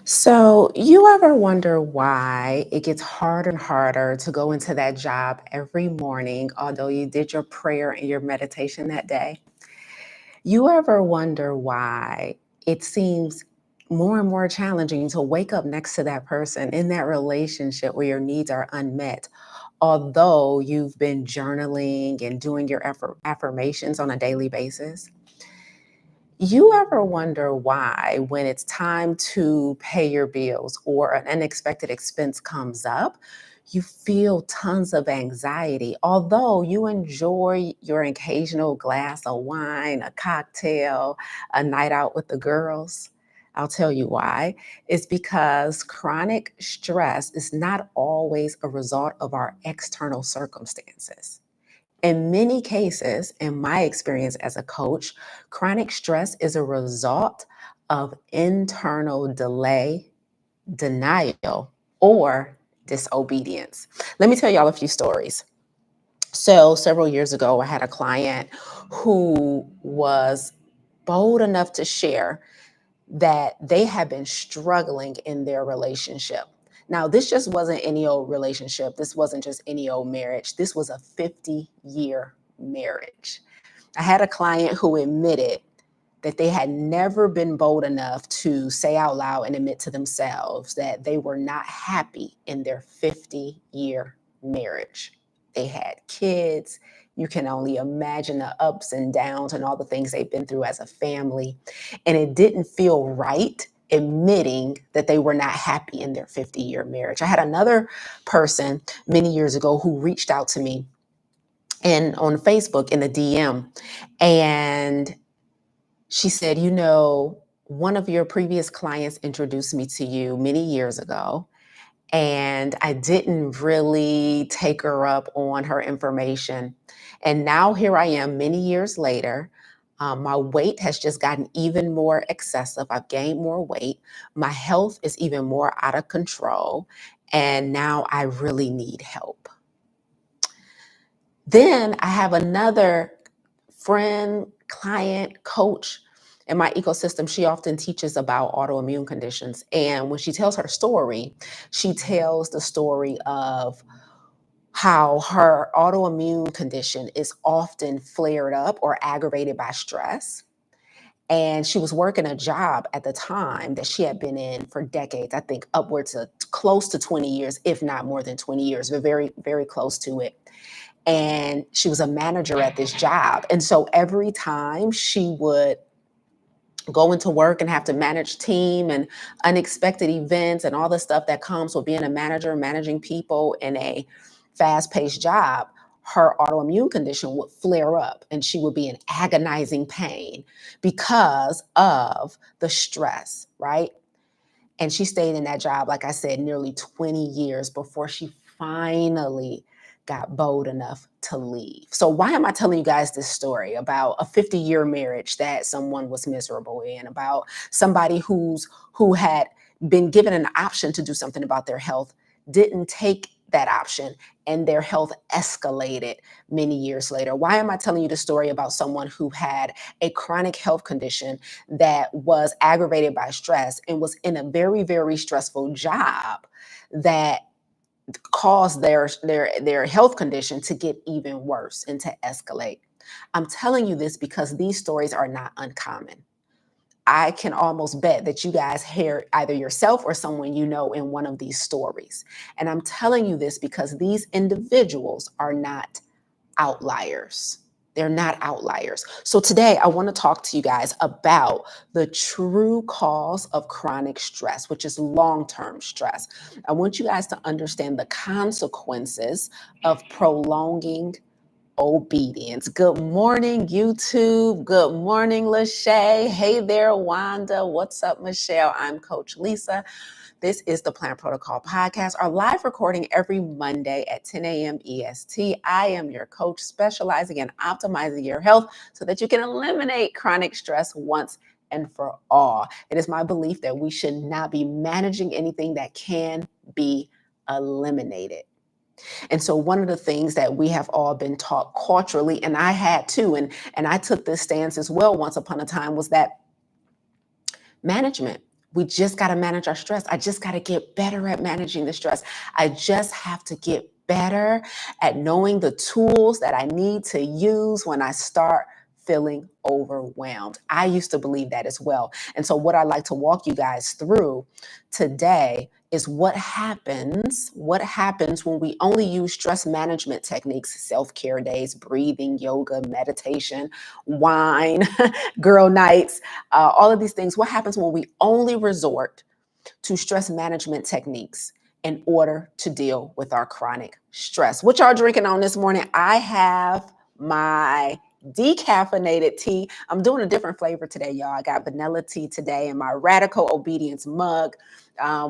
So, you ever wonder why it gets harder and harder to go into that job every morning, although you did your prayer and your meditation that day? You ever wonder why it seems more and more challenging to wake up next to that person in that relationship where your needs are unmet, although you've been journaling and doing your affirmations on a daily basis? You ever wonder why, when it's time to pay your bills or an unexpected expense comes up, you feel tons of anxiety, although you enjoy your occasional glass of wine, a cocktail, a night out with the girls? I'll tell you why. It's because chronic stress is not always a result of our external circumstances. In many cases, in my experience as a coach, chronic stress is a result of internal delay, denial, or disobedience. Let me tell y'all a few stories. So, several years ago, I had a client who was bold enough to share that they had been struggling in their relationship. Now, this just wasn't any old relationship. This wasn't just any old marriage. This was a 50-year marriage. I had a client who admitted that they had never been bold enough to say out loud and admit to themselves that they were not happy in their 50-year marriage. They had kids. You can only imagine the ups and downs and all the things they've been through as a family. And it didn't feel right admitting that they were not happy in their 50-year marriage. I had another person many years ago who reached out to me and on Facebook in the DM, and she said, one of your previous clients introduced me to you many years ago, and I didn't really take her up on her information. And now here I am many years later. My weight has just gotten even more excessive. I've gained more weight. My health is even more out of control. And now I really need help. Then I have another friend, client, coach in my ecosystem. She often teaches about autoimmune conditions. And when she tells her story, she tells the story of how her autoimmune condition is often flared up or aggravated by stress. And she was working a job at the time that she had been in for decades, I think upwards of close to 20 years, if not more than 20 years, but very, very close to it. And she was a manager at this job. And so every time she would go into work and have to manage team and unexpected events and all the stuff that comes with being a manager, managing people in a fast-paced job, her autoimmune condition would flare up and she would be in agonizing pain because of the stress, right? And she stayed in that job, like I said, nearly 20 years before she finally got bold enough to leave. So, why am I telling you guys this story about a 50-year marriage that someone was miserable in, about somebody who had been given an option to do something about their health, didn't take that option, and their health escalated many years later? Why am I telling you the story about someone who had a chronic health condition that was aggravated by stress and was in a very, very stressful job that caused their health condition to get even worse and to escalate? I'm telling you this because these stories are not uncommon. I can almost bet that you guys hear either yourself or someone you know in one of these stories. And I'm telling you this because these individuals are not outliers. They're not outliers. So today I want to talk to you guys about the true cause of chronic stress, which is long-term stress. I want you guys to understand the consequences of prolonging obedience. Good morning, YouTube. Good morning, Lachey. Hey there, Wanda. What's up, Michelle? I'm Coach Lisa. This is the Plant Protocol Podcast, our live recording every Monday at 10 a.m. EST. I am your coach specializing in optimizing your health so that you can eliminate chronic stress once and for all. It is my belief that we should not be managing anything that can be eliminated. And so one of the things that we have all been taught culturally, and I had too, and I took this stance as well once upon a time, was that management We just got to manage our stress. I just got to get better at managing the stress. I just have to get better at knowing the tools that I need to use when I start feeling overwhelmed. I used to believe that as well. And so what I'd like to walk you guys through today is what happens when we only use stress management techniques, self-care days, breathing, yoga, meditation, wine, girl nights, all of these things. What happens when we only resort to stress management techniques in order to deal with our chronic stress? What y'all drinking on this morning? I have my decaffeinated tea. I'm doing a different flavor today, y'all. I got vanilla tea today in my radical obedience mug,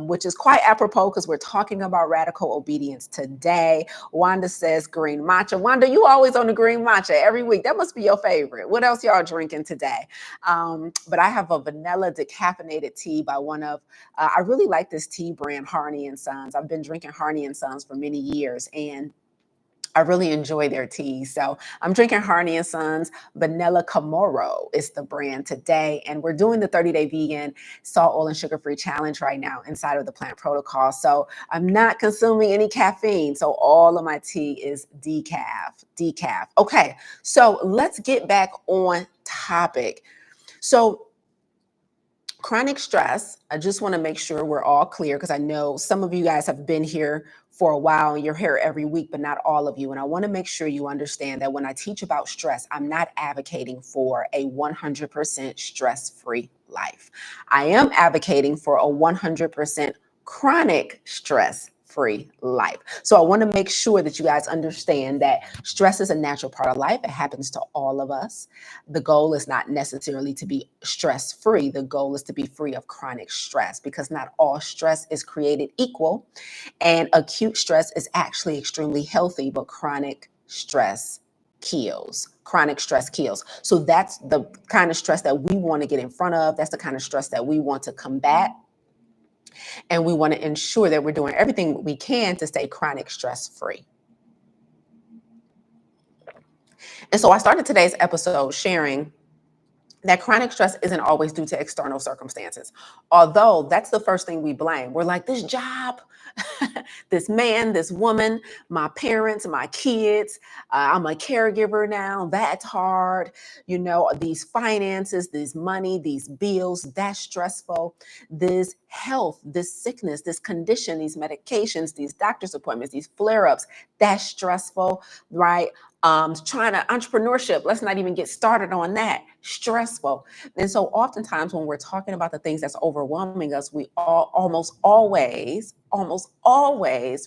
which is quite apropos because we're talking about radical obedience today. Wanda says green matcha. Wanda, you always on the green matcha every week. That must be your favorite. What else y'all drinking today? But I have a vanilla decaffeinated tea by one of I really like this tea brand, Harney and Sons. I've been drinking Harney and Sons for many years, and I really enjoy their tea. So I'm drinking Harney and Sons Vanilla Camoro is the brand today. And we're doing the 30-day vegan salt, oil, and sugar-free challenge right now inside of the plant protocol. So I'm not consuming any caffeine. So all of my tea is decaf. Okay, so let's get back on topic. So chronic stress, I just want to make sure we're all clear because I know some of you guys have been here for a while and you're here every week, but not all of you. And I want to make sure you understand that when I teach about stress, I'm not advocating for a 100% stress-free life. I am advocating for a 100% chronic stress-free life. So I want to make sure that you guys understand that stress is a natural part of life. It happens to all of us. The goal is not necessarily to be stress-free. The goal is to be free of chronic stress because not all stress is created equal. And acute stress is actually extremely healthy, but chronic stress kills. Chronic stress kills. So that's the kind of stress that we want to get in front of. That's the kind of stress that we want to combat. And we want to ensure that we're doing everything we can to stay chronic stress free. And so I started today's episode sharing that chronic stress isn't always due to external circumstances. Although that's the first thing we blame. We're like, this job, this man, this woman, my parents, my kids, I'm a caregiver now, that's hard. You know, these finances, this money, these bills, that's stressful. This health, this sickness, this condition, these medications, these doctor's appointments, these flare-ups, that's stressful, right? Trying to entrepreneurship, let's not even get started on that. Stressful. And so oftentimes when we're talking about the things that's overwhelming us, we almost always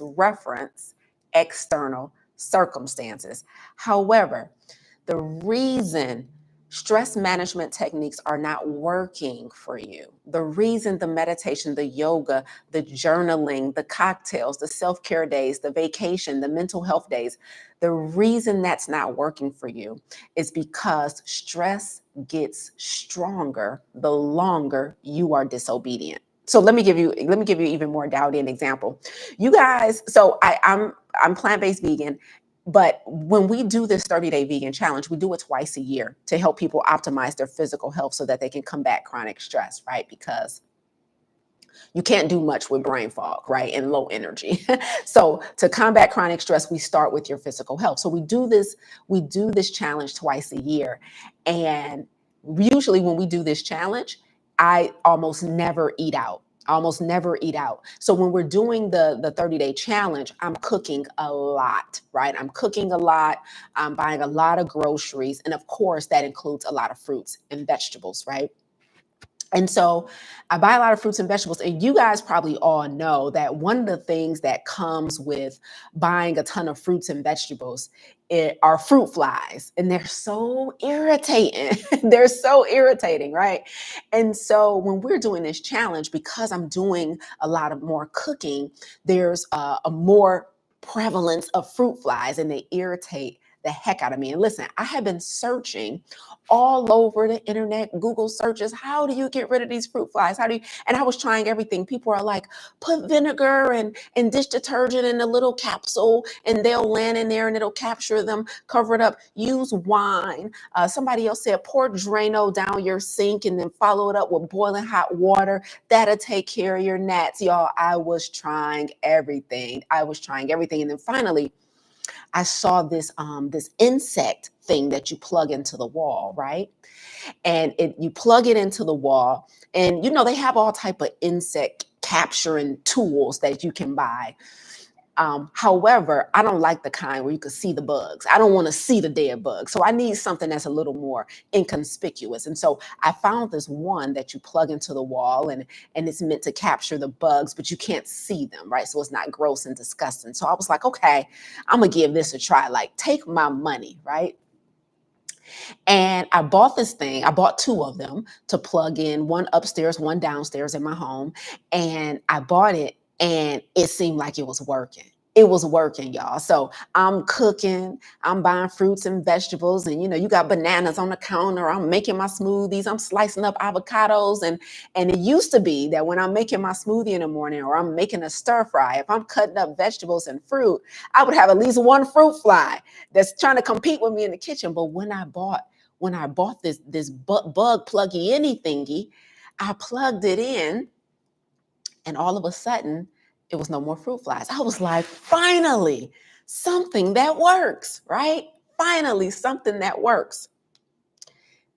reference external circumstances. However, the reason stress management techniques are not working for you, the reason the meditation, the yoga, the journaling, the cocktails, the self-care days, the vacation, the mental health days, the reason that's not working for you is because stress gets stronger the longer you are disobedient. So let me give you even more doubt-in example. You guys, so I'm plant-based vegan. But when we do this 30-day vegan challenge, we do it twice a year to help people optimize their physical health so that they can combat chronic stress, right? Because you can't do much with brain fog, right? And low energy. So to combat chronic stress, we start with your physical health. So we do this challenge twice a year. And usually when we do this challenge, I almost never eat out. So when we're doing the 30-day challenge, I'm cooking a lot, right? I'm cooking a lot. I'm buying a lot of groceries. And of course, that includes a lot of fruits and vegetables, right? And so I buy a lot of fruits and vegetables. And you guys probably all know that one of the things that comes with buying a ton of fruits and vegetables are fruit flies. And they're so irritating. They're so irritating, right? And so when we're doing this challenge, because I'm doing a lot of more cooking, there's a more prevalence of fruit flies and they irritate the heck out of me. And listen, I have been searching all over the internet, Google searches. How do you get rid of these fruit flies? And I was trying everything. People are like, put vinegar and dish detergent in a little capsule and they'll land in there and it'll capture them, cover it up. Use wine. Somebody else said, pour Drano down your sink and then follow it up with boiling hot water. That'll take care of your gnats. Y'all, I was trying everything. And then finally, I saw this insect thing that you plug into the wall, right? And you plug it into the wall, and they have all type of insect capturing tools that you can buy. However, I don't like the kind where you can see the bugs. I don't want to see the dead bugs. So I need something that's a little more inconspicuous. And so I found this one that you plug into the wall, and it's meant to capture the bugs, but you can't see them, right? So it's not gross and disgusting. So I was like, okay, I'm going to give this a try. Like, take my money, right? And I bought this thing. I bought two of them to plug in, one upstairs, one downstairs in my home. And I bought it, and it seemed like it was working. It was working, y'all. So I'm cooking, I'm buying fruits and vegetables, and you got bananas on the counter. I'm making my smoothies, I'm slicing up avocados, and it used to be that when I'm making my smoothie in the morning or I'm making a stir fry, if I'm cutting up vegetables and fruit, I would have at least one fruit fly that's trying to compete with me in the kitchen. But when I bought this bug pluggy any thingy, I plugged it in, and all of a sudden, it was no more fruit flies. I was like, finally, something that works, right? Finally, something that works.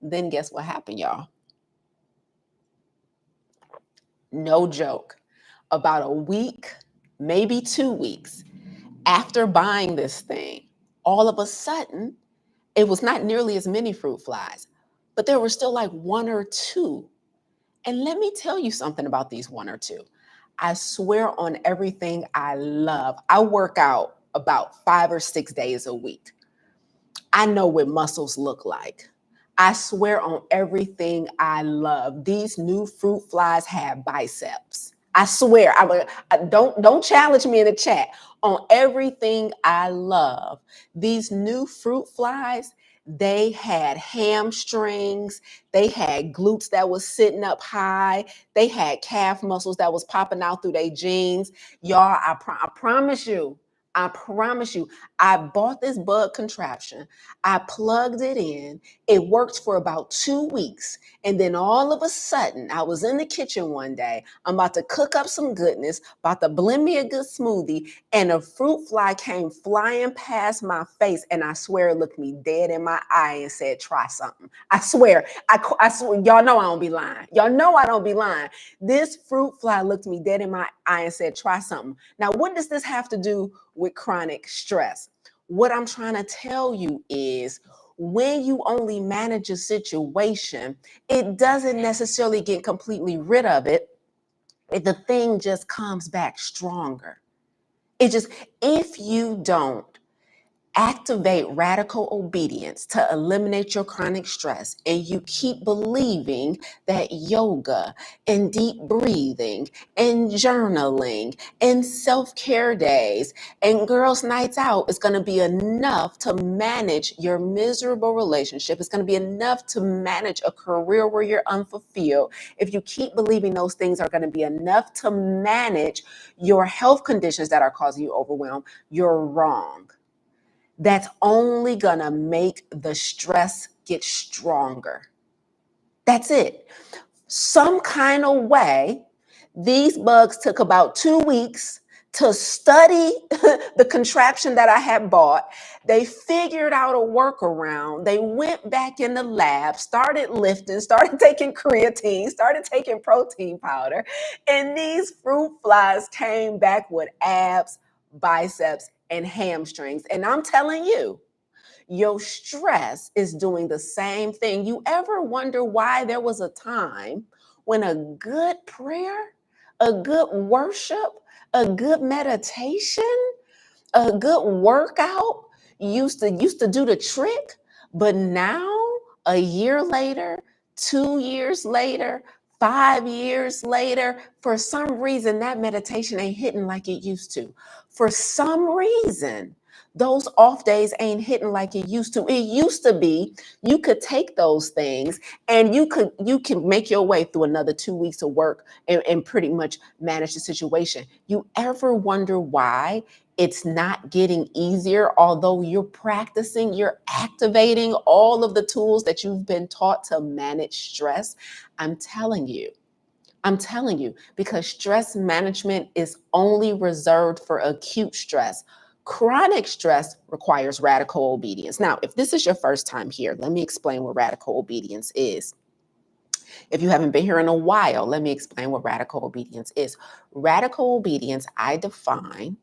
Then guess what happened, y'all? No joke. About a week, maybe 2 weeks after buying this thing, all of a sudden, it was not nearly as many fruit flies, but there were still like one or two. And let me tell you something about these one or two. I swear on everything I love. I work out about 5 or 6 days a week. I know what muscles look like. I swear on everything I love. These new fruit flies have biceps. I swear. Don't challenge me in the chat. On everything I love, these new fruit flies, they had hamstrings, they had glutes that was sitting up high, they had calf muscles that was popping out through their jeans. Y'all, I promise you, I bought this bug contraption. I plugged it in. It worked for about 2 weeks. And then all of a sudden, I was in the kitchen one day. I'm about to cook up some goodness, about to blend me a good smoothie, and a fruit fly came flying past my face. And I swear it looked me dead in my eye and said, try something. I swear, I swear, y'all know I don't be lying. Y'all know I don't be lying. This fruit fly looked me dead in my eye and said, try something. Now, what does this have to do with chronic stress? What I'm trying to tell you is, when you only manage a situation, it doesn't necessarily get completely rid of it. The thing just comes back stronger. If you don't activate radical obedience to eliminate your chronic stress, and you keep believing that yoga and deep breathing and journaling and self-care days and girls' nights out is going to be enough to manage your miserable relationship, it's going to be enough to manage a career where you're unfulfilled, if you keep believing those things are going to be enough to manage your health conditions that are causing you overwhelm, you're wrong. That's only gonna make the stress get stronger. That's it. Some kind of way, these bugs took about 2 weeks to study the contraption that I had bought. They figured out a workaround. They went back in the lab, started lifting, started taking creatine, started taking protein powder, and these fruit flies came back with abs, biceps, and hamstrings. And I'm telling you, your stress is doing the same thing. You ever wonder why there was a time when a good prayer, a good worship, a good meditation, a good workout used to do the trick, but now, a year later, 2 years later, 5 years later, for some reason that meditation ain't hitting like it used to. For some reason, Those off days ain't hitting like it used to. It used to be you could take those things and you can make your way through another 2 weeks of work and pretty much manage the situation. You ever wonder why it's not getting easier? Although you're practicing, you're activating all of the tools that you've been taught to manage stress. I'm telling you. I'm telling you, because stress management is only reserved for acute stress. Chronic stress requires radical obedience. Now, if this is your first time here, let me explain what radical obedience is. If you haven't been here in a while, let me explain what radical obedience is. Radical obedience, I define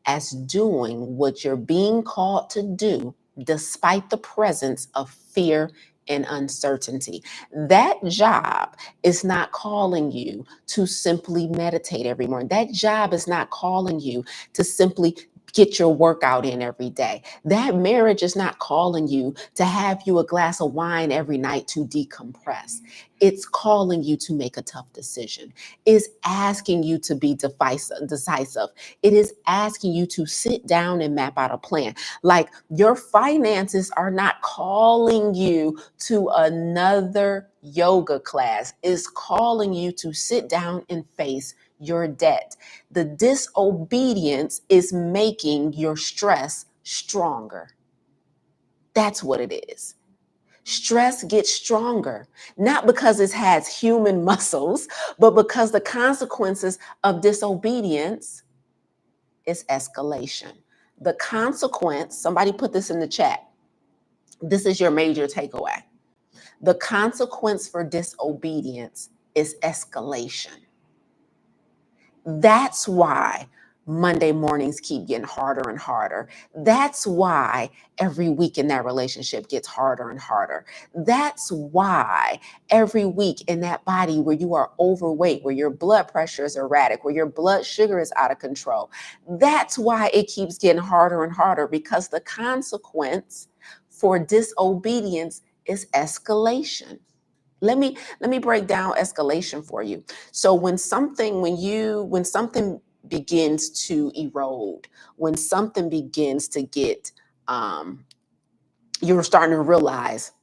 as doing what you're being called to do despite the presence of fear and uncertainty. That job is not calling you to simply meditate every morning. That job is not calling you to simply get your workout in every day. That marriage is not calling you to have you a glass of wine every night to decompress. It's calling you to make a tough decision. It's asking you to be decisive. It is asking you to sit down and map out a plan. Like your finances are not calling you to another yoga class. It's calling you to sit down and face your debt. The disobedience is making your stress stronger. That's what it is. Stress gets stronger, not because it has human muscles, but because the consequences of disobedience is escalation. The consequence, somebody put this in the chat. This is your major takeaway. The consequence for disobedience is escalation. That's why Monday mornings keep getting harder and harder. That's why every week in that relationship gets harder and harder. That's why every week in that body where you are overweight, where your blood pressure is erratic, where your blood sugar is out of control, that's why it keeps getting harder and harder, because the consequence for disobedience is escalation. Let me break down escalation for you. So when something begins to erode, when something begins to get you're starting to realize,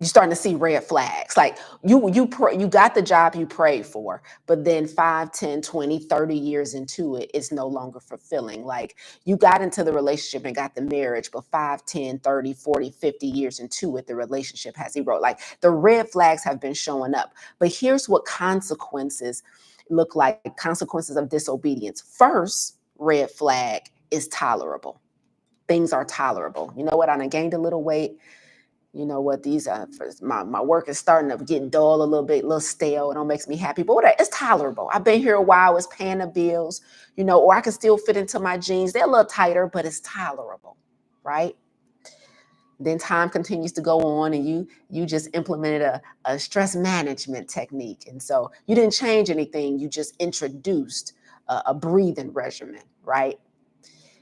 you're starting to see red flags. Like you got the job you prayed for, but then 5, 10, 20, 30 years into it, it's no longer fulfilling. Like you got into the relationship and got the marriage, but 5, 10, 30, 40, 50 years into it, the relationship has eroded. Like the red flags have been showing up. But here's what consequences look like, consequences of disobedience. First red flag is tolerable. Things are tolerable. You know what? I done gained a little weight. You know what, these my work is starting to get dull a little bit, a little stale. It don't makes me happy, but whatever, it's tolerable. I've been here a while, it's paying the bills, or I can still fit into my jeans. They're a little tighter, but it's tolerable, right? Then time continues to go on, and you just implemented a stress management technique. And so you didn't change anything, you just introduced a breathing regimen, right?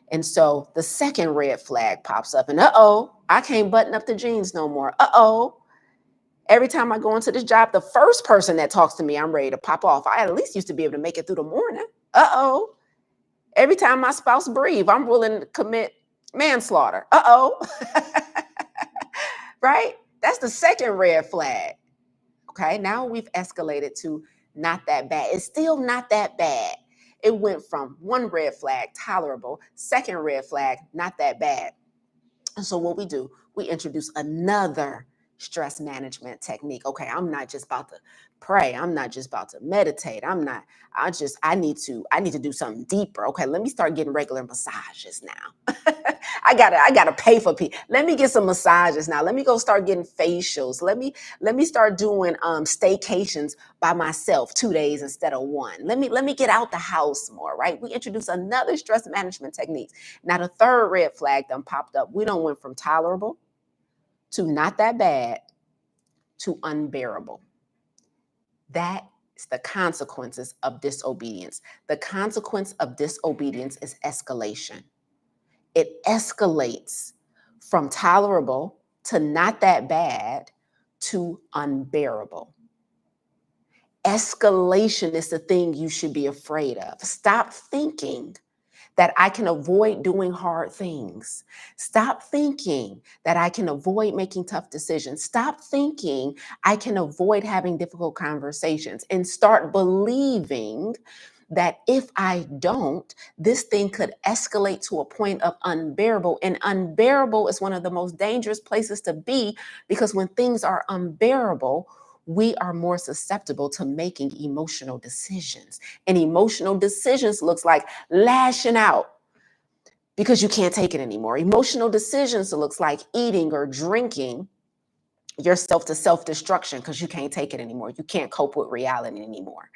And so the second red flag pops up, and I can't button up the jeans no more. Every time I go into this job, the first person that talks to me, I'm ready to pop off. I at least used to be able to make it through the morning. Every time my spouse breathes, I'm willing to commit manslaughter. Right? That's the second red flag. Okay, now we've escalated to not that bad. It's still not that bad. It went from one red flag, tolerable, second red flag, not that bad. And so what we do, we introduce another stress management technique. Okay, I'm not just about to pray. I'm not just about to meditate. I need to do something deeper. Okay, let me start getting regular massages now. I gotta pay for people. Let me get some massages now. Let me go start getting facials. Let me start doing staycations by myself 2 days instead of one. Let me get out the house more, right? We introduce another stress management technique. Now the third red flag done popped up. We don't went from tolerable to not that bad to unbearable. That is the consequences of disobedience. The consequence of disobedience is escalation. It escalates from tolerable to not that bad to unbearable. Escalation is the thing you should be afraid of. Stop thinking that I can avoid doing hard things. Stop thinking that I can avoid making tough decisions. Stop thinking I can avoid having difficult conversations, and start believing that if I don't, this thing could escalate to a point of unbearable. And unbearable is one of the most dangerous places to be, because when things are unbearable, we are more susceptible to making emotional decisions. And emotional decisions looks like lashing out because you can't take it anymore. Emotional decisions looks like eating or drinking yourself to self-destruction because you can't take it anymore. You can't cope with reality anymore.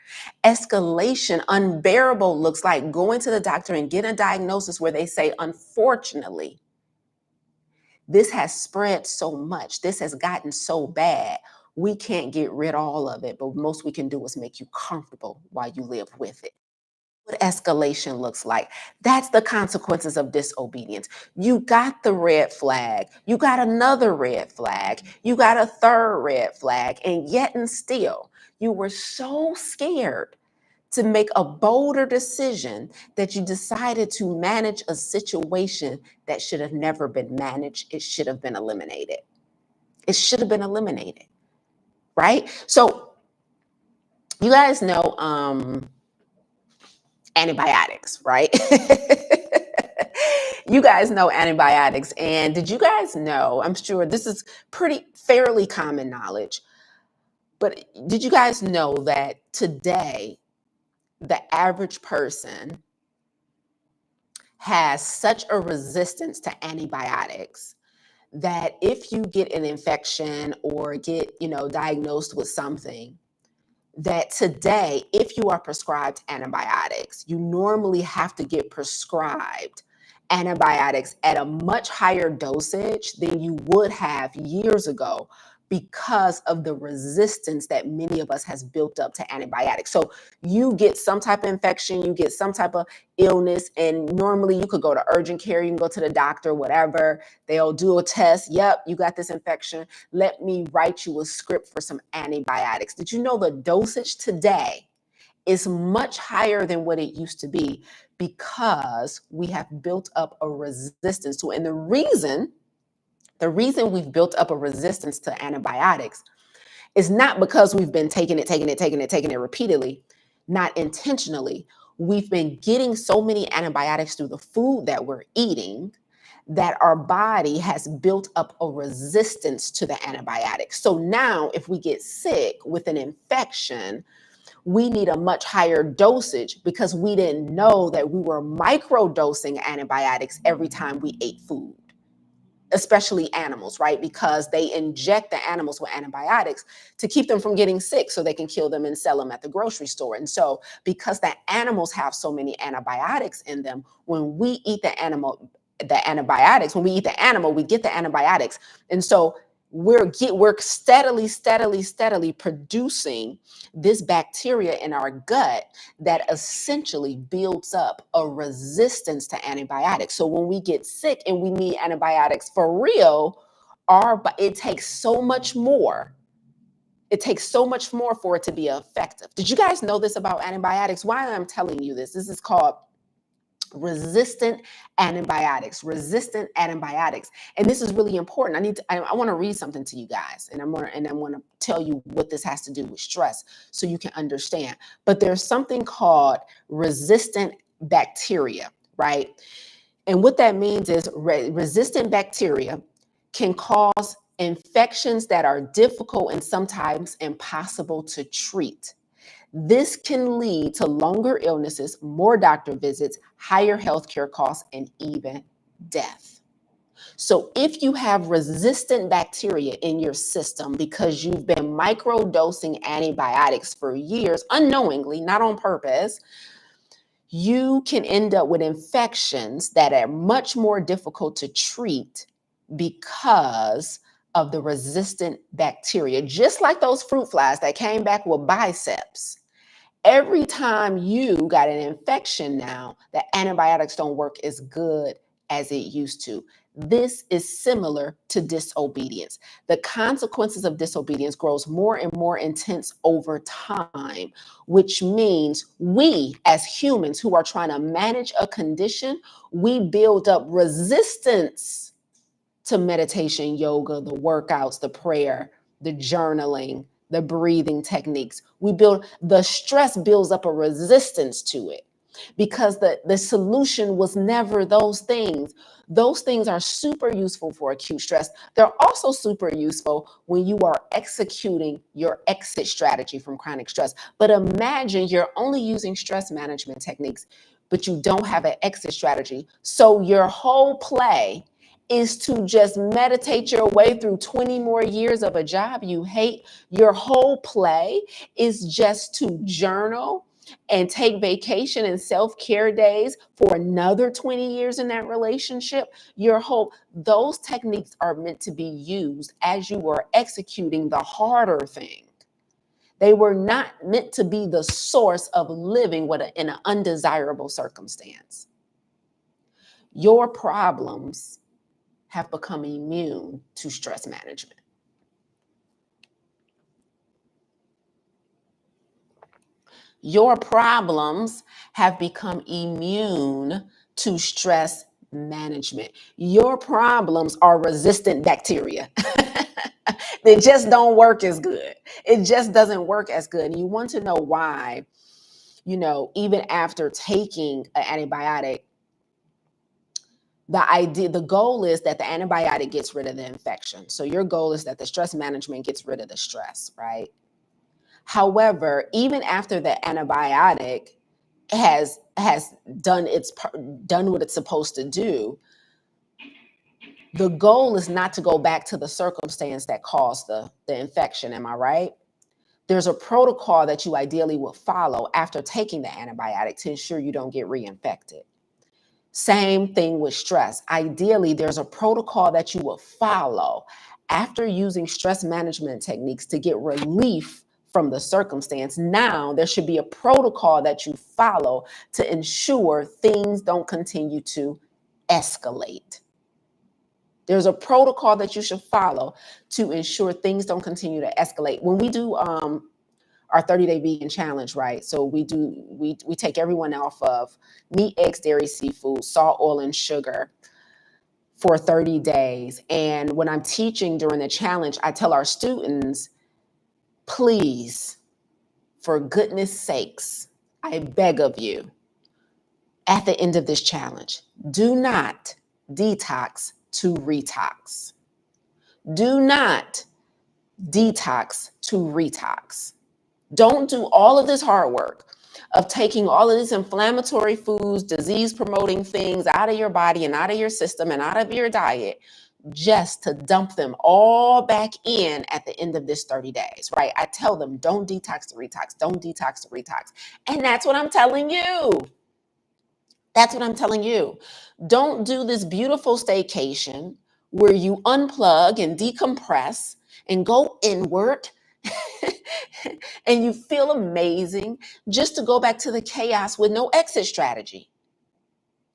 Escalation, unbearable, looks like going to the doctor and getting a diagnosis where they say, unfortunately, this has spread so much. This has gotten so bad. We can't get rid of all of it, but most we can do is make you comfortable while you live with it. What escalation looks like. That's the consequences of disobedience. You got the red flag, you got another red flag, you got a third red flag, and yet and still, you were so scared to make a bolder decision that you decided to manage a situation that should have never been managed. It should have been eliminated. It should have been eliminated, right? So you guys know antibiotics, right? You guys know antibiotics. And did you guys know, I'm sure this is pretty fairly common knowledge, but did you guys know that today the average person has such a resistance to antibiotics that if you get an infection or get, diagnosed with something, that today, if you are prescribed antibiotics, you normally have to get prescribed antibiotics at a much higher dosage than you would have years ago, because of the resistance that many of us has built up to antibiotics. So you get some type of infection, you get some type of illness, and normally you could go to urgent care, you can go to the doctor, whatever. They'll do a test. Yep, you got this infection. Let me write you a script for some antibiotics. Did you know the dosage today is much higher than what it used to be, because we have built up a resistance to it? And the reason we've built up a resistance to antibiotics is not because we've been taking it repeatedly, not intentionally. We've been getting so many antibiotics through the food that we're eating that our body has built up a resistance to the antibiotics. So now if we get sick with an infection, we need a much higher dosage because we didn't know that we were microdosing antibiotics every time we ate food, especially animals, right? Because they inject the animals with antibiotics to keep them from getting sick so they can kill them and sell them at the grocery store. And so because the animals have so many antibiotics in them, when we eat when we eat the animal, we get the antibiotics. And so we're steadily producing this bacteria in our gut that essentially builds up a resistance to antibiotics. So when we get sick and we need antibiotics for real, it takes so much more. It takes so much more for it to be effective. Did you guys know this about antibiotics? Why I'm telling you this? This is called resistant antibiotics. And this is really important. I want to read something to you guys, and I want to tell you what this has to do with stress so you can understand. But there's something called resistant bacteria, right? And what that means is resistant bacteria can cause infections that are difficult and sometimes impossible to treat. This can lead to longer illnesses, more doctor visits, higher healthcare costs, and even death. So if you have resistant bacteria in your system because you've been microdosing antibiotics for years, unknowingly, not on purpose, you can end up with infections that are much more difficult to treat because of the resistant bacteria. Just like those fruit flies that came back with biceps. Every time you got an infection now, the antibiotics don't work as good as it used to. This is similar to disobedience. The consequences of disobedience grows more and more intense over time, which means we as humans who are trying to manage a condition, we build up resistance to meditation, yoga, the workouts, the prayer, the journaling, the breathing techniques. The stress builds up a resistance to it because the solution was never those things. Those things are super useful for acute stress. They're also super useful when you are executing your exit strategy from chronic stress. But imagine you're only using stress management techniques, but you don't have an exit strategy. So your whole play is to just meditate your way through 20 more years of a job you hate. Your whole play is just to journal and take vacation and self-care days for another 20 years in that relationship. Those techniques are meant to be used as you are executing the harder thing. They were not meant to be the source of living in an undesirable circumstance. Your problems have become immune to stress management. Your problems have become immune to stress management. Your problems are resistant bacteria. They just don't work as good. It just doesn't work as good. And you want to know why, even after taking an antibiotic, the goal is that the antibiotic gets rid of the infection. So your goal is that the stress management gets rid of the stress, right? However, even after the antibiotic has done what it's supposed to do, the goal is not to go back to the circumstance that caused the infection. Am I right? There's a protocol that you ideally will follow after taking the antibiotic to ensure you don't get reinfected. Same thing with stress. Ideally, there's a protocol that you will follow after using stress management techniques to get relief from the circumstance. Now, there should be a protocol that you follow to ensure things don't continue to escalate. There's a protocol that you should follow to ensure things don't continue to escalate. When we do our 30-day vegan challenge, right? So we take everyone off of meat, eggs, dairy, seafood, salt, oil, and sugar for 30 days. And when I'm teaching during the challenge, I tell our students, please, for goodness sakes, I beg of you, at the end of this challenge, do not detox to retox. Do not detox to retox. Don't do all of this hard work of taking all of these inflammatory foods, disease promoting things out of your body and out of your system and out of your diet just to dump them all back in at the end of this 30 days, right? I tell them, don't detox to retox, don't detox to retox. And that's what I'm telling you. That's what I'm telling you. Don't do this beautiful staycation where you unplug and decompress and go inward and you feel amazing just to go back to the chaos with no exit strategy.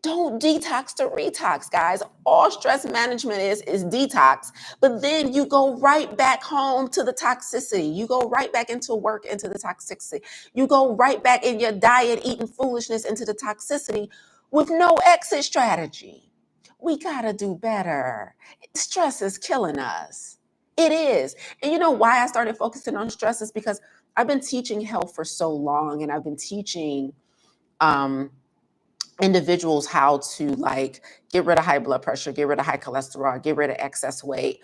Don't detox to retox, guys. All stress management is detox, but then you go right back home to the toxicity. You go right back into work, into the toxicity. You go right back in your diet, eating foolishness into the toxicity with no exit strategy. We gotta do better. Stress is killing us. It is. And you know why I started focusing on stress is because I've been teaching health for so long, and I've been teaching individuals how to get rid of high blood pressure, get rid of high cholesterol, get rid of excess weight,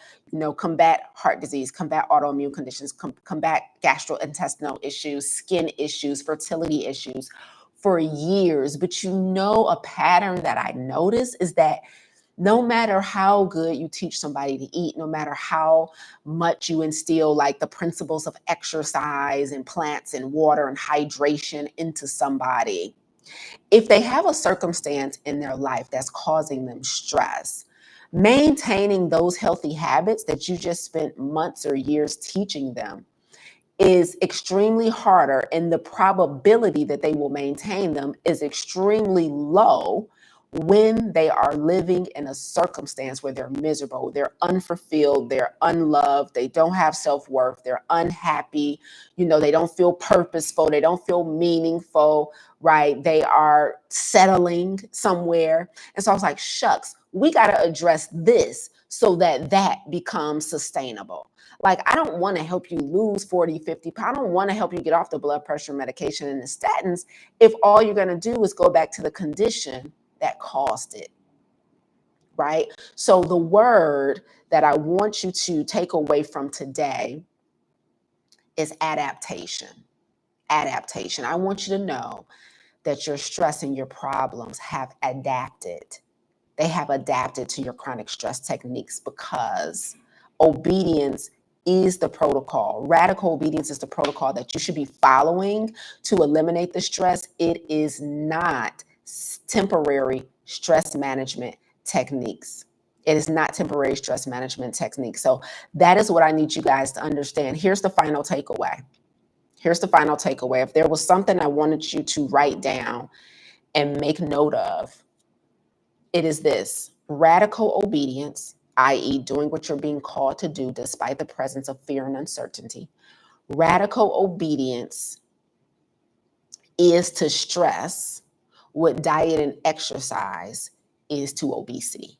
combat heart disease, combat autoimmune conditions, combat gastrointestinal issues, skin issues, fertility issues for years. But a pattern that I notice is that no matter how good you teach somebody to eat, no matter how much you instill the principles of exercise and plants and water and hydration into somebody, if they have a circumstance in their life that's causing them stress, maintaining those healthy habits that you just spent months or years teaching them is extremely harder, and the probability that they will maintain them is extremely low when they are living in a circumstance where they're miserable, they're unfulfilled, they're unloved, they don't have self-worth, they're unhappy, they don't feel purposeful, they don't feel meaningful, right? They are settling somewhere. And so I was like, shucks, we got to address this so that that becomes sustainable. Like, I don't want to help you lose 40, 50 pounds. I don't want to help you get off the blood pressure medication and the statins if all you're going to do is go back to the condition that caused it, right? So the word that I want you to take away from today is adaptation. Adaptation. I want you to know that your stress and your problems have adapted. They have adapted to your chronic stress techniques because obedience is the protocol. Radical obedience is the protocol that you should be following to eliminate the stress. It is not temporary stress management techniques. It is not temporary stress management techniques. So that is what I need you guys to understand. Here's the final takeaway. Here's the final takeaway. If there was something I wanted you to write down and make note of, it is this: radical obedience, i.e., doing what you're being called to do despite the presence of fear and uncertainty. Radical obedience is to stress what diet and exercise is to obesity.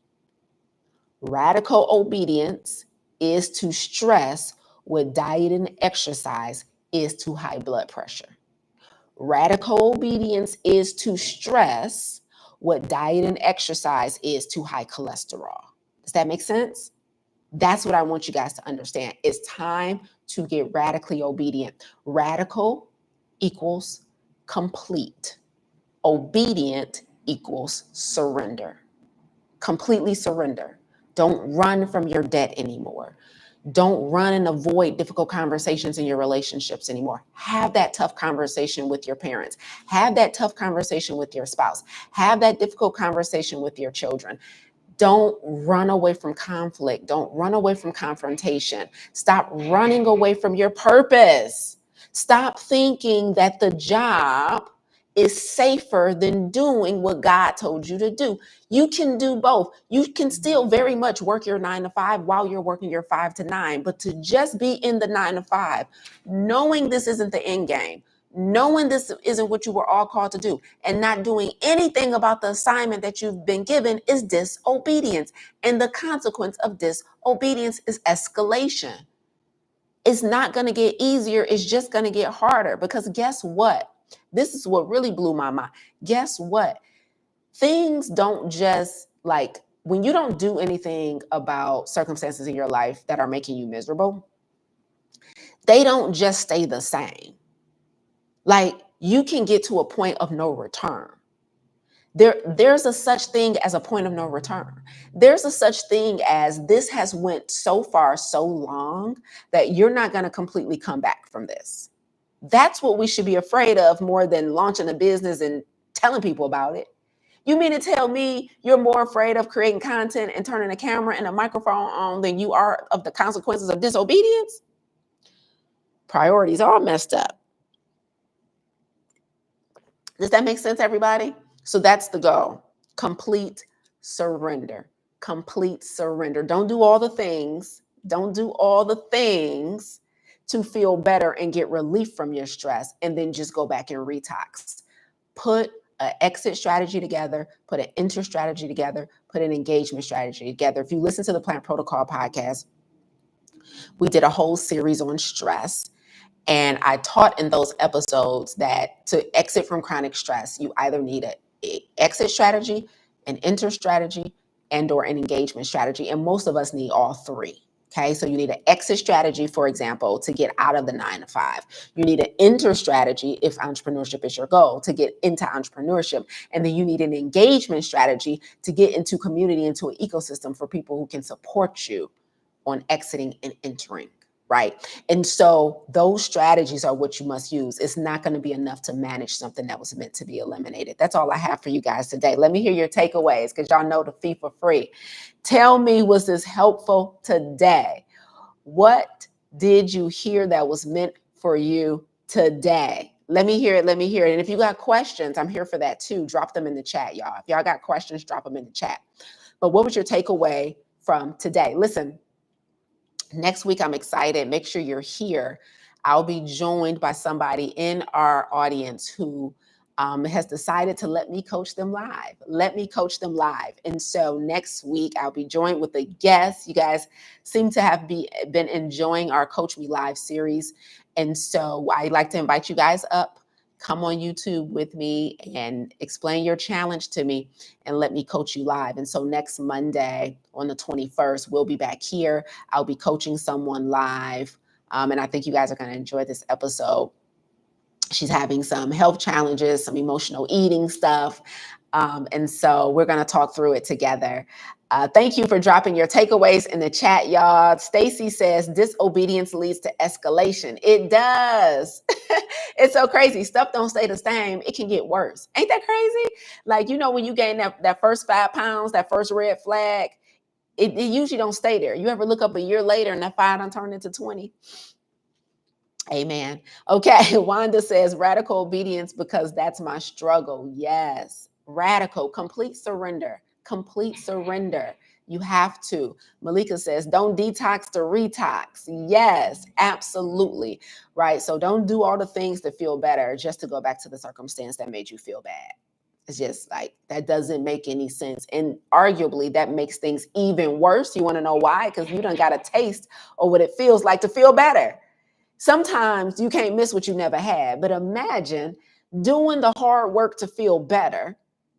Radical obedience is to stress what diet and exercise is to high blood pressure. Radical obedience is to stress what diet and exercise is to high cholesterol. Does that make sense? That's what I want you guys to understand. It's time to get radically obedient. Radical equals complete. Obedient equals surrender. Completely surrender. Don't run from your debt anymore. Don't run and avoid difficult conversations in your relationships anymore. Have that tough conversation with your parents. Have that tough conversation with your spouse. Have that difficult conversation with your children. Don't run away from conflict. Don't run away from confrontation. Stop running away from your purpose. Stop thinking that the job is safer than doing what God told you to do. You can do both. You can still very much work your 9 to 5 while you're working your 5 to 9, but to just be in the 9 to 5, knowing this isn't the end game, knowing this isn't what you were all called to do, and not doing anything about the assignment that you've been given is disobedience. And the consequence of disobedience is escalation. It's not going to get easier. It's just going to get harder, because guess what? This is what really blew my mind. Guess what? Things don't just, like, when you don't do anything about circumstances in your life that are making you miserable, they don't just stay the same. Like, you can get to a point of no return. There's a such thing as a point of no return. There's a such thing as this has went so far so long that you're not going to completely come back from this. That's what we should be afraid of more than launching a business and telling people about it. You mean to tell me you're more afraid of creating content and turning a camera and a microphone on than you are of the consequences of disobedience? Priorities all messed up. Does that make sense, everybody? So that's the goal. Complete surrender. Complete surrender. Don't do all the things. Don't do all the things to feel better and get relief from your stress and then just go back and retox. Put an exit strategy together, put an enter strategy together, put an engagement strategy together. If you listen to the Plant Protocol podcast, we did a whole series on stress. And I taught in those episodes that to exit from chronic stress, you either need an exit strategy, an enter strategy, and or an engagement strategy. And most of us need all three. Okay, so you need an exit strategy, for example, to get out of the 9 to 5. You need an enter strategy if entrepreneurship is your goal, to get into entrepreneurship. And then you need an engagement strategy to get into community, into an ecosystem for people who can support you on exiting and entering. Right. And so those strategies are what you must use. It's not going to be enough to manage something that was meant to be eliminated. That's all I have for you guys today. Let me hear your takeaways, because y'all know the fee for free. Tell me, was this helpful today? What did you hear that was meant for you today? Let me hear it. Let me hear it. And if you got questions, I'm here for that too. Drop them in the chat, y'all. If y'all got questions, drop them in the chat. But what was your takeaway from today? Listen, next week, I'm excited. Make sure you're here. I'll be joined by somebody in our audience who has decided to let me coach them live. Let me coach them live. And so next week, I'll be joined with a guest. You guys seem to have been enjoying our Coach Me Live series. And so I'd like to invite you guys up. Come on YouTube with me and explain your challenge to me and let me coach you live. And so next Monday on the 21st, we'll be back here. I'll be coaching someone live. And I think you guys are going to enjoy this episode. She's having some health challenges, some emotional eating stuff. And so we're going to talk through it together. Thank you for dropping your takeaways in the chat, y'all. Stacy says, disobedience leads to escalation. It does. It's so crazy. Stuff don't stay the same. It can get worse. Ain't that crazy? Like, you know, when you gain that first 5 pounds, that first red flag, it usually don't stay there. You ever look up a year later and that 5 done turned into 20? Amen. Okay. Wanda says radical obedience because that's my struggle. Yes. Radical, complete surrender, complete surrender. You have to. Malika says, don't detox to retox. Yes, absolutely. Right. So don't do all the things to feel better just to go back to the circumstance that made you feel bad. It's just like, that doesn't make any sense. And arguably that makes things even worse. You want to know why? Because you done got a taste of what it feels like to feel better. Sometimes you can't miss what you never had, but imagine doing the hard work to feel better.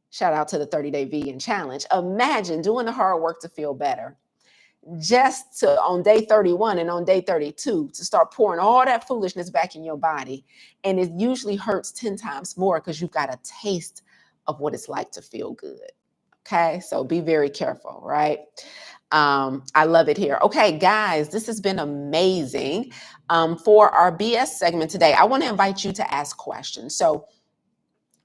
Shout out to the 30-day vegan challenge. Imagine doing the hard work to feel better just to on day 31 and on day 32 to start pouring all that foolishness back in your body. And it usually hurts 10 times more because you've got a taste of what it's like to feel good. Okay, so be very careful, right? I love it here. Okay, guys, this has been amazing. For our BS segment today, I want to invite you to ask questions. So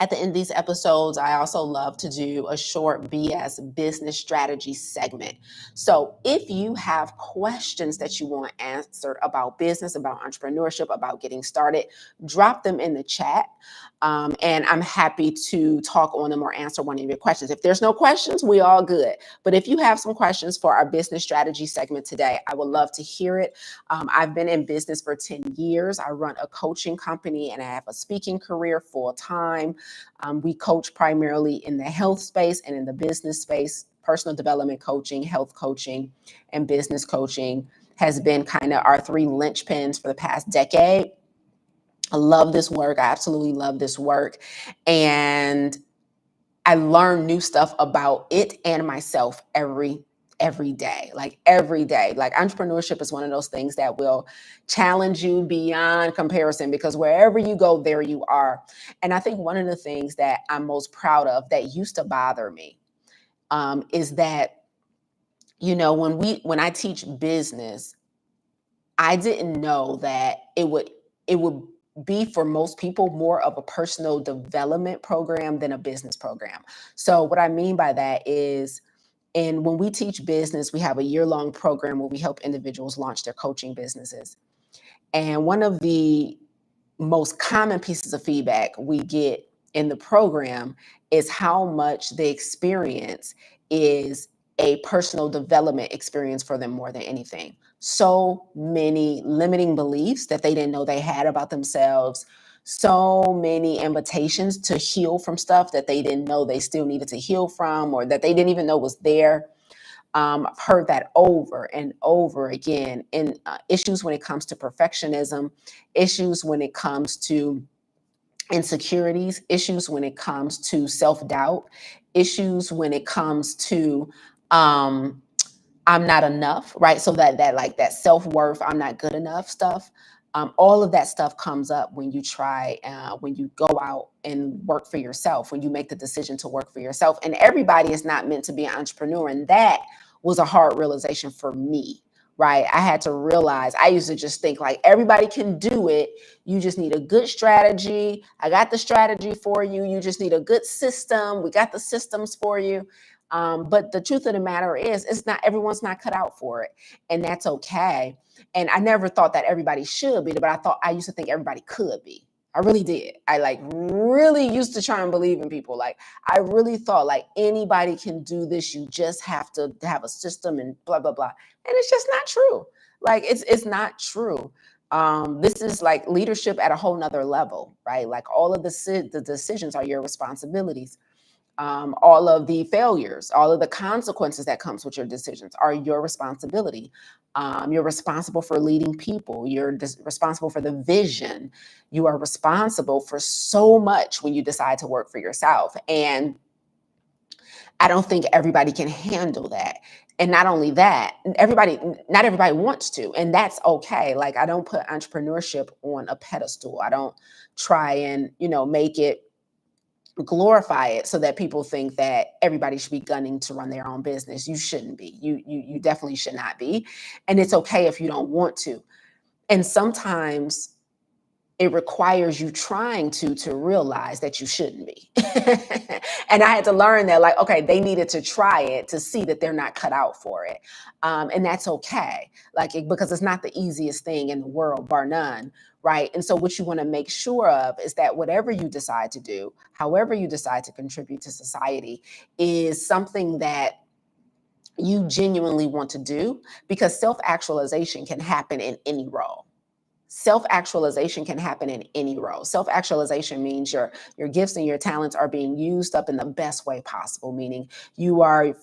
at the end of these episodes, I also love to do a short BS business strategy segment. So if you have questions that you want answered about business, about entrepreneurship, about getting started, drop them in the chat. And I'm happy to talk on them or answer one of your questions. If there's no questions, we all good. But if you have some questions for our business strategy segment today, I would love to hear it. I've been in business for 10 years. I run a coaching company and I have a speaking career full time. We coach primarily in the health space and in the business space. Personal development coaching, health coaching, and business coaching has been kind of our 3 linchpins for the past decade. I love this work. I absolutely love this work. And I learn new stuff about it and myself every day, like every day. Like entrepreneurship is one of those things that will challenge you beyond comparison because wherever you go, there you are. And I think one of the things that I'm most proud of that used to bother me is that, you know, when I teach business, I didn't know that it would be for most people more of a personal development program than a business program. So what I mean by that is, and when we teach business, we have a year-long program where we help individuals launch their coaching businesses. And one of the most common pieces of feedback we get in the program is how much the experience is a personal development experience for them more than anything. So many limiting beliefs that they didn't know they had about themselves, so many invitations to heal from stuff that they didn't know they still needed to heal from or that they didn't even know was there. I've heard that over and over again in issues when it comes to perfectionism, issues when it comes to insecurities, issues when it comes to self-doubt, issues when it comes to I'm not enough, right? So that like that self-worth, I'm not good enough stuff. All of that stuff comes up when you when you go out and work for yourself, when you make the decision to work for yourself. And everybody is not meant to be an entrepreneur. And that was a hard realization for me, right? I had to realize, I used to just think like everybody can do it. You just need a good strategy. I got the strategy for you. You just need a good system. We got the systems for you. But the truth of the matter is, everyone's not cut out for it. And that's okay. And I never thought that everybody should be, but I used to think everybody could be. I really did. I like really used to try and believe in people. Like I really thought like anybody can do this. You just have to have a system and blah, blah, blah. And it's just not true. Like it's not true. This is like leadership at a whole nother level, right? Like all of the decisions are your responsibilities. All of the failures, all of the consequences that comes with your decisions are your responsibility. You're responsible for leading people. You're responsible for the vision. You are responsible for so much when you decide to work for yourself. And I don't think everybody can handle that. And not only that, not everybody wants to, and that's okay. Like I don't put entrepreneurship on a pedestal. I don't try and, make it glorify it so that people think that everybody should be gunning to run their own business. You shouldn't be. You definitely should not be. And it's okay if you don't want to. And sometimes it requires you trying to realize that you shouldn't be. And I had to learn that, like, okay, they needed to try it to see that they're not cut out for it. And that's okay. Because it's not the easiest thing in the world, bar none. Right. And so what you want to make sure of is that whatever you decide to do, however you decide to contribute to society, is something that you genuinely want to do, because self-actualization can happen in any role. Self-actualization can happen in any role. Self-actualization means your gifts and your talents are being used up in the best way possible, meaning you are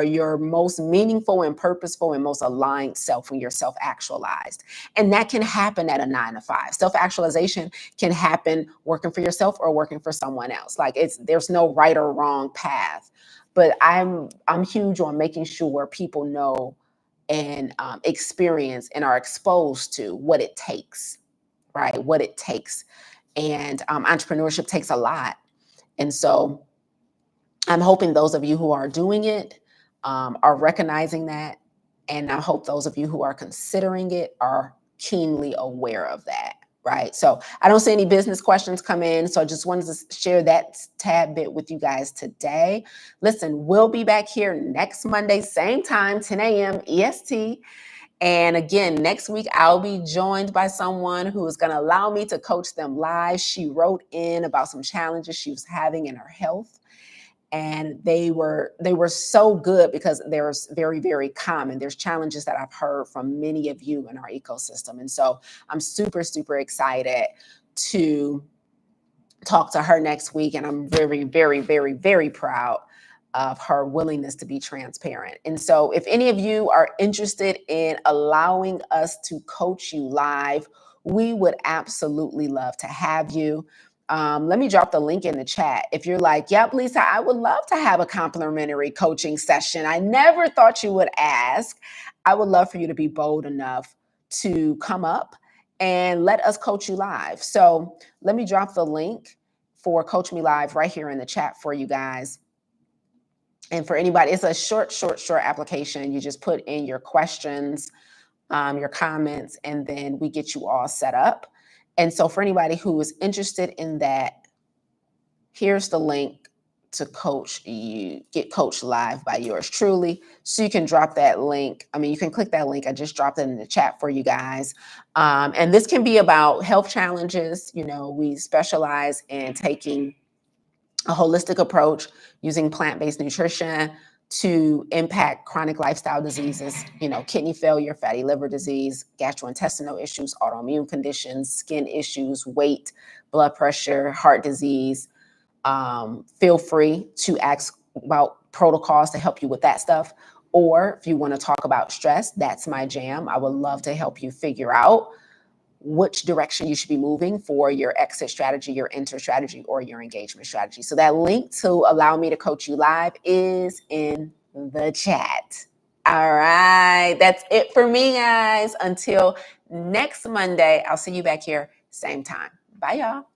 your most meaningful and purposeful and most aligned self when you're self-actualized. And that can happen at a 9 to 5. Self-actualization can happen working for yourself or working for someone else. There's no right or wrong path. But I'm huge on making sure people know and experience and are exposed to what it takes, right? What it takes. And entrepreneurship takes a lot. And so I'm hoping those of you who are doing it are recognizing that. And I hope those of you who are considering it are keenly aware of that. Right. So I don't see any business questions come in. So I just wanted to share that tad bit with you guys today. Listen, we'll be back here next Monday, same time, 10 a.m. EST. And again, next week, I'll be joined by someone who is going to allow me to coach them live. She wrote in about some challenges she was having in her health. And they were so good because they're very, very common. There's challenges that I've heard from many of you in our ecosystem. And so I'm super, super excited to talk to her next week. And I'm very, very, very, very proud of her willingness to be transparent. And so if any of you are interested in allowing us to coach you live, we would absolutely love to have you. Let me drop the link in the chat. If you're like, yep, Lisa, I would love to have a complimentary coaching session. I never thought you would ask. I would love for you to be bold enough to come up and let us coach you live. So let me drop the link for Coach Me Live right here in the chat for you guys. And for anybody, it's a short application. You just put in your questions, your comments, and then we get you all set up. And so for anybody who is interested in that, here's the link to get coached live by yours truly. So you can drop that link. You can click that link. I just dropped it in the chat for you guys. And this can be about health challenges. We specialize in taking a holistic approach using plant-based nutrition to impact chronic lifestyle diseases, kidney failure, fatty liver disease, gastrointestinal issues, autoimmune conditions, skin issues, weight, blood pressure, heart disease. Feel free to ask about protocols to help you with that stuff. Or if you want to talk about stress, that's my jam. I would love to help you figure out which direction you should be moving for your exit strategy, your enter strategy, or your engagement strategy. So that link to allow me to coach you live is in the chat. All right, that's it for me, guys. Until next Monday, I'll see you back here, same time. Bye, y'all.